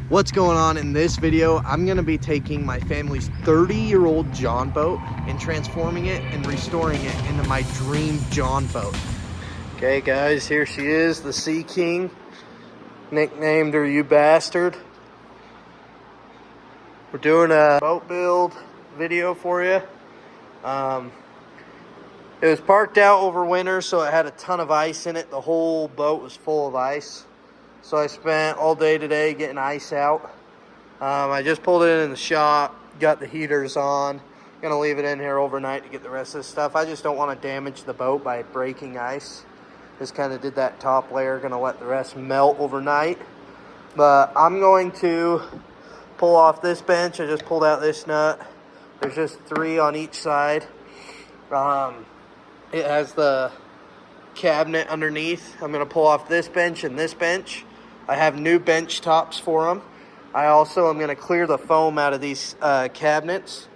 What's going on in this video? I'm going to be taking my family's 30-year-old Jon Boat and transforming it and restoring it into my dream Jon Boat. Okay guys, here she is, the Sea King. Nicknamed her You Bastard. We're doing a boat build video for you. It was parked out over winter, so it had a ton of ice in it. The whole boat was full of ice. So I spent all day today getting ice out. I just pulled it in the shop, got the heaters on. Gonna leave it in here overnight to get the rest of this stuff. I just don't want to damage the boat by breaking ice. Just kind of did that top layer, gonna let the rest melt overnight. But I'm going to pull off this bench. I just pulled out this nut. There's just 3 on each side. It has the cabinet underneath. I'm gonna pull off this bench and this bench. I have new bench tops for them. I also am going to clear the foam out of these cabinets,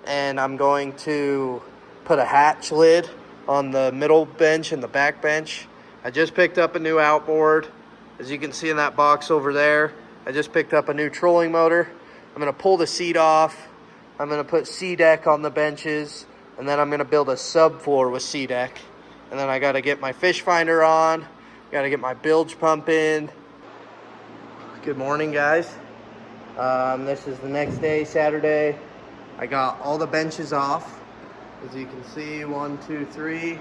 and I'm going to put a hatch lid on the middle bench and the back bench. I just picked up a new outboard. As you can see in that box over there, I just picked up a new trolling motor. I'm going to pull the seat off. I'm going to put SeaDeck on the benches, and then I'm going to build a subfloor with SeaDeck. And then I got to get my fish finder on. Got to get my bilge pump in. Good morning, guys. This is the next day, Saturday. I got all the benches off. As you can see, 1, 2, 3.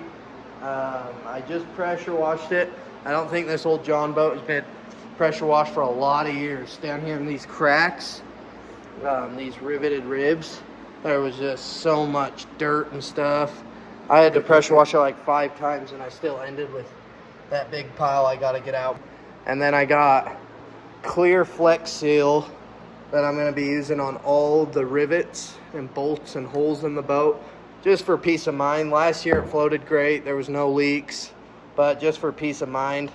I just pressure washed it. I don't think this old Jon Boat has been pressure washed for a lot of years. Down here in these cracks, these riveted ribs, there was just so much dirt and stuff. I had to pressure wash it like 5 times, and I still ended with that big pile I got to get out. And then I got clear Flex Seal that I'm going to be using on all the rivets and bolts and holes in the boat, just for peace of mind. Last year it floated great, there was no leaks, but just for peace of mind.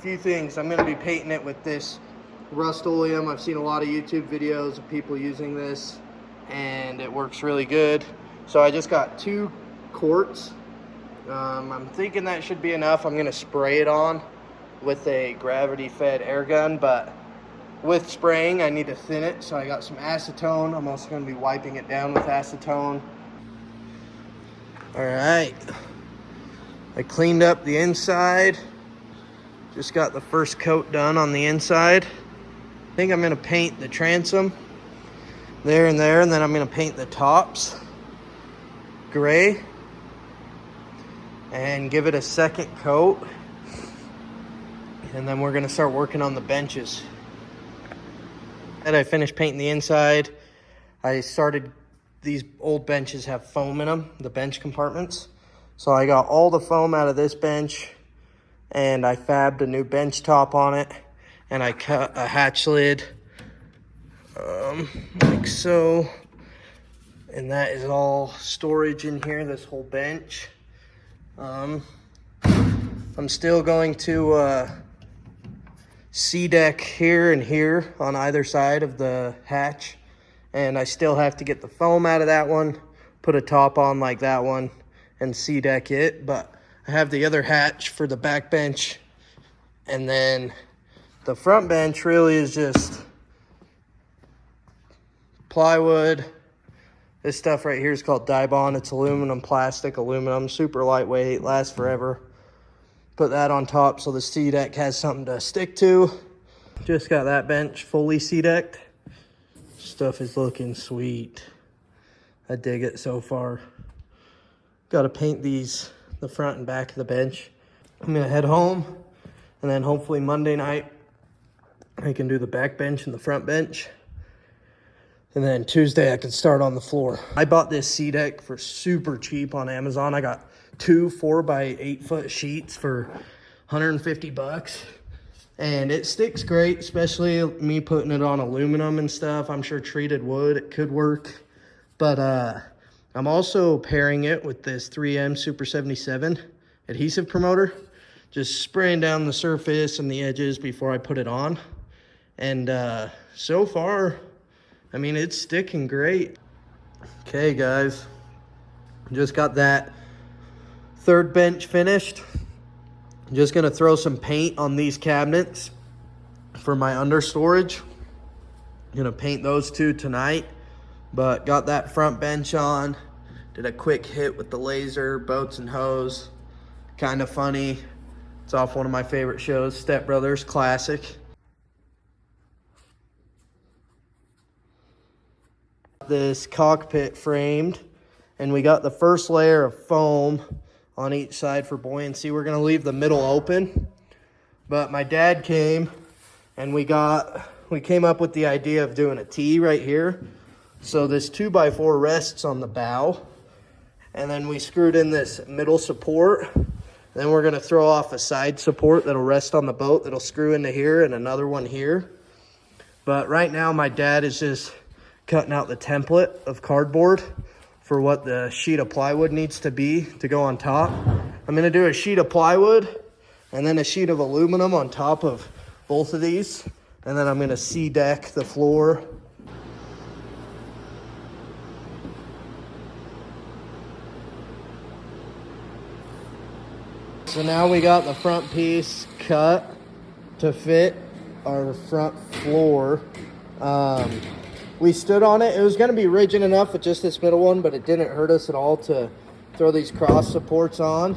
Few things. I'm going to be painting it with this Rust-Oleum. I've seen a lot of YouTube videos of people using this, and it works really good. So I just got 2 quarts. I'm thinking that should be enough. I'm going to spray it on with a gravity-fed air gun, but with spraying I need to thin it, so I got some acetone. I'm also going to be wiping it down with acetone. Alright, I cleaned up the inside, just got the first coat done on the inside. I think I'm going to paint the transom there, and then I'm going to paint the tops gray and give it a second coat. And then we're gonna start working on the benches. And I finished painting the inside. I started, these old benches have foam in them, the bench compartments. So I got all the foam out of this bench, and I fabbed a new bench top on it, and I cut a hatch lid, like so. And that is all storage in here, this whole bench. I'm still going to SeaDeck here and here on either side of the hatch, and I still have to get the foam out of that one, put a top on like that one, and SeaDeck it. But I have the other hatch for the back bench, and then the front bench really is just plywood. This stuff right here is called Dibond. It's aluminum, plastic, aluminum, super lightweight, lasts forever. Put that on top so the SeaDeck has something to stick to. Just got that bench fully SeaDecked. Stuff is looking sweet. I dig it so far. Got to paint these, the front and back of the bench. I'm gonna head home, and then hopefully Monday night I can do the back bench and the front bench. And then Tuesday I can start on the floor. I bought this SeaDeck for super cheap on Amazon. I got 2 4x8 foot sheets for 150 bucks. And it sticks great, especially me putting it on aluminum and stuff. I'm sure treated wood, it could work. But I'm also pairing it with this 3M Super 77 adhesive promoter. Just spraying down the surface and the edges before I put it on. And so far, I mean, it's sticking great. Okay, guys, just got that 3rd bench finished. I'm just gonna throw some paint on these cabinets for my under storage. Gonna paint those two tonight, but got that front bench on. Did a quick hit with the laser, boats and hose. Kind of funny. It's off one of my favorite shows, Step Brothers, classic. This cockpit framed, and we got the first layer of foam on each side for buoyancy. We're gonna leave the middle open, but my dad came and we came up with the idea of doing a T right here. So this 2x4 rests on the bow, and then we screwed in this middle support. Then we're gonna throw off a side support that'll rest on the boat that'll screw into here, and another one here. But right now my dad is just cutting out the template of cardboard for what the sheet of plywood needs to be to go on top. I'm gonna do a sheet of plywood and then a sheet of aluminum on top of both of these. And then I'm gonna deck the floor. So now we got the front piece cut to fit our front floor. We stood on it. It was gonna be rigid enough with just this middle one, but it didn't hurt us at all to throw these cross supports on.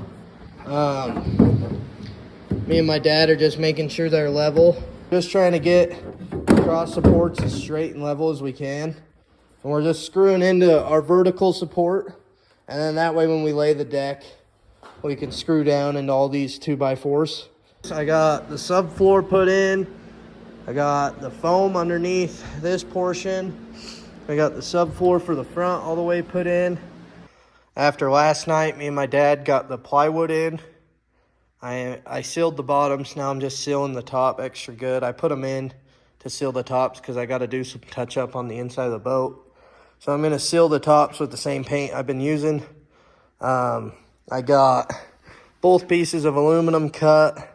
Me and my dad are just making sure they're level. Just trying to get cross supports as straight and level as we can. And we're just screwing into our vertical support. And then that way when we lay the deck, we can screw down into all these 2x4s. So I got the subfloor put in. I got the foam underneath this portion. I got the subfloor for the front all the way put in. After last night, me and my dad got the plywood in. I sealed the bottoms. Now I'm just sealing the top extra good. I put them in to seal the tops because I got to do some touch up on the inside of the boat. So I'm going to seal the tops with the same paint I've been using. I got both pieces of aluminum cut.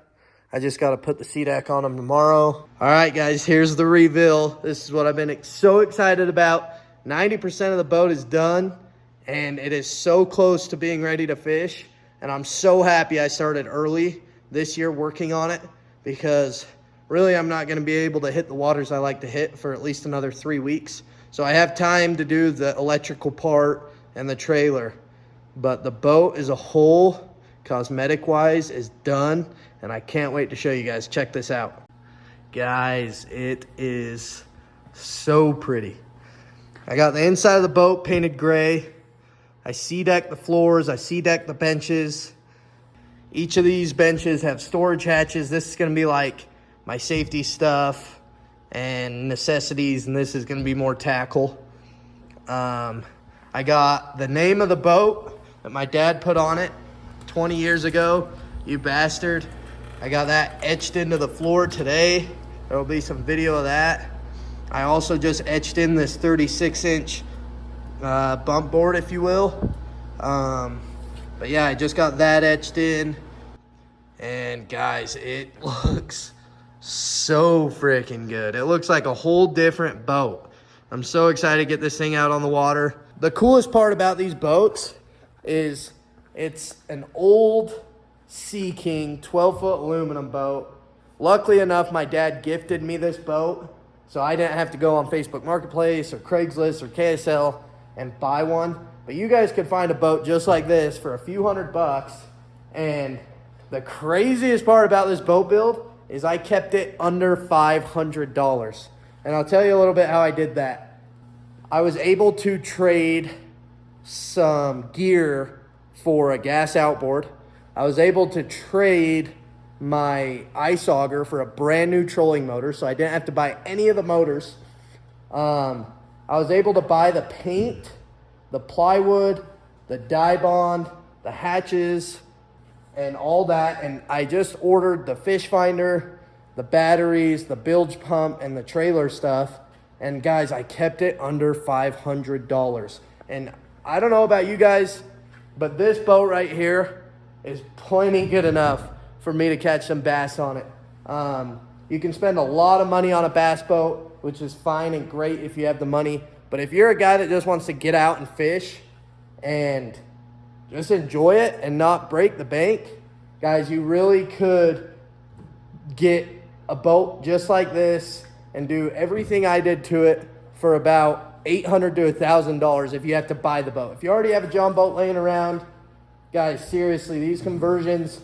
I just got to put the SeaDeck on them tomorrow. All right, guys, here's the reveal. This is what I've been so excited about. 90% of the boat is done, and it is so close to being ready to fish. And I'm so happy I started early this year working on it, because really I'm not going to be able to hit the waters I like to hit for at least another 3 weeks. So I have time to do the electrical part and the trailer. But the boat as a whole, cosmetic-wise, is done. And I can't wait to show you guys. Check this out. Guys, it is so pretty. I got the inside of the boat painted gray. I SeaDeck the floors. I SeaDeck the benches. Each of these benches have storage hatches. This is going to be like my safety stuff and necessities. And this is going to be more tackle. I got the name of the boat that my dad put on it 20 years ago. You bastard. I got that etched into the floor today. There will be some video of that. I also just etched in this 36-inch bump board, if you will. But yeah, I just got that etched in. And guys, it looks so freaking good. It looks like a whole different boat. I'm so excited to get this thing out on the water. The coolest part about these boats is it's an old Sea King 12-foot aluminum boat. Luckily enough, my dad gifted me this boat, so I didn't have to go on Facebook Marketplace or Craigslist or KSL and buy one. But you guys could find a boat just like this for a few $100. And the craziest part about this boat build is I kept it under $500. And I'll tell you a little bit how I did that. I was able to trade some gear for a gas outboard. I was able to trade my ice auger for a brand new trolling motor, so I didn't have to buy any of the motors. I was able to buy the paint, the plywood, the dye bond, the hatches, and all that. And I just ordered the fish finder, the batteries, the bilge pump, and the trailer stuff. And guys, I kept it under $500. And I don't know about you guys, but this boat right here is plenty good enough for me to catch some bass on it. You can spend a lot of money on a bass boat, which is fine and great if you have the money. But if you're a guy that just wants to get out and fish and just enjoy it and not break the bank, guys, you really could get a boat just like this and do everything I did to it for about $800 to $1,000 if you have to buy the boat. If you already have a Jon Boat laying around, guys, seriously, these conversions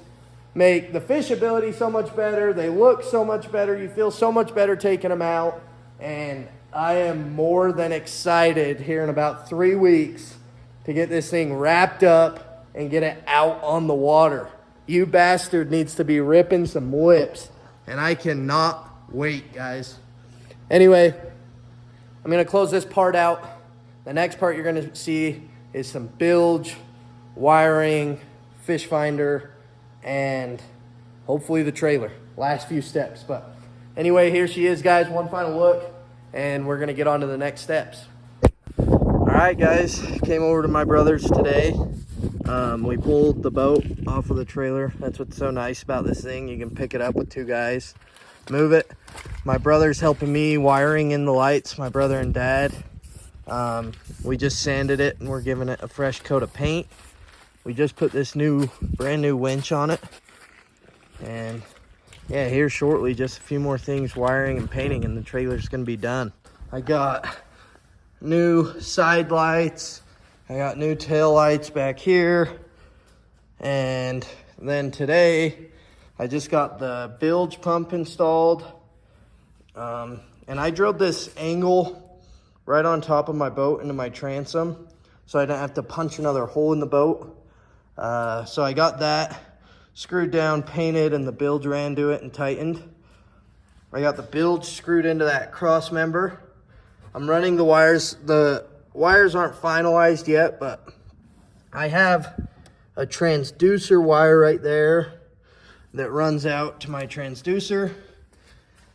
make the fishability so much better. They look so much better. You feel so much better taking them out. And I am more than excited here in about 3 weeks to get this thing wrapped up and get it out on the water. You bastard needs to be ripping some whips. And I cannot wait, guys. Anyway, I'm going to close this part out. The next part you're going to see is some bilge, wiring, fish finder, and hopefully the trailer. Last few steps. But anyway, here she is, guys. One final look, and we're going to get on to the next steps. All right, guys. Came over to my brother's today. We pulled the boat off of the trailer. That's what's so nice about this thing. You can pick it up with 2 guys, move it. My brother's helping me wiring in the lights, my brother and dad. We just sanded it and we're giving it a fresh coat of paint. We just put this brand new winch on it. And yeah, here shortly, just a few more things, wiring and painting, and the trailer's gonna be done. I got new side lights. I got new tail lights back here. And then today, I just got the bilge pump installed. And I drilled this angle right on top of my boat into my transom, so I didn't have to punch another hole in the boat. So I got that screwed down, painted, and the bilge ran to it and tightened. I got the bilge screwed into that cross member. I'm running the wires. The wires aren't finalized yet, but I have a transducer wire right there that runs out to my transducer.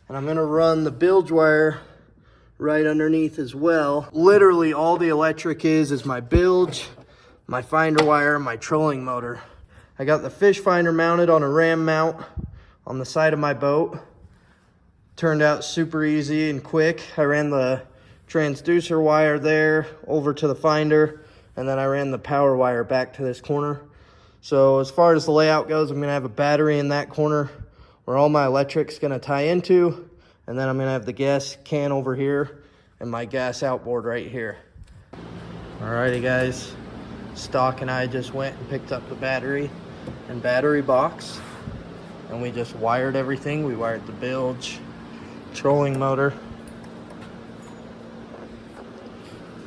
And I'm gonna run the bilge wire right underneath as well. Literally all the electric is my bilge, my finder wire, my trolling motor. I got the fish finder mounted on a ram mount on the side of my boat. Turned out super easy and quick. I ran the transducer wire there over to the finder, and then I ran the power wire back to this corner. So as far as the layout goes, I'm gonna have a battery in that corner where all my electric's gonna tie into, and then I'm gonna have the gas can over here and my gas outboard right here. Alrighty, guys, Stock and I just went and picked up the battery and battery box, and we just wired everything. We wired the bilge, trolling motor,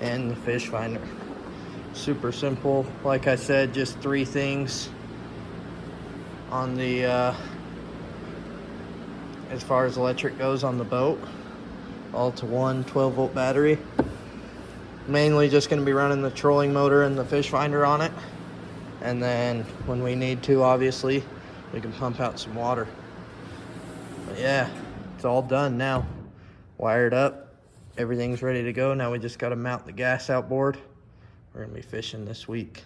and the fish finder. Super simple. Like I said, just 3 things on the as far as electric goes on the boat, all to one 12-volt battery. Mainly just going to be running the trolling motor and the fish finder on it, and then when we need to, obviously, we can pump out some water. But yeah, it's all done now. Wired up, everything's ready to go. Now we just got to mount the gas outboard. We're gonna be fishing this week.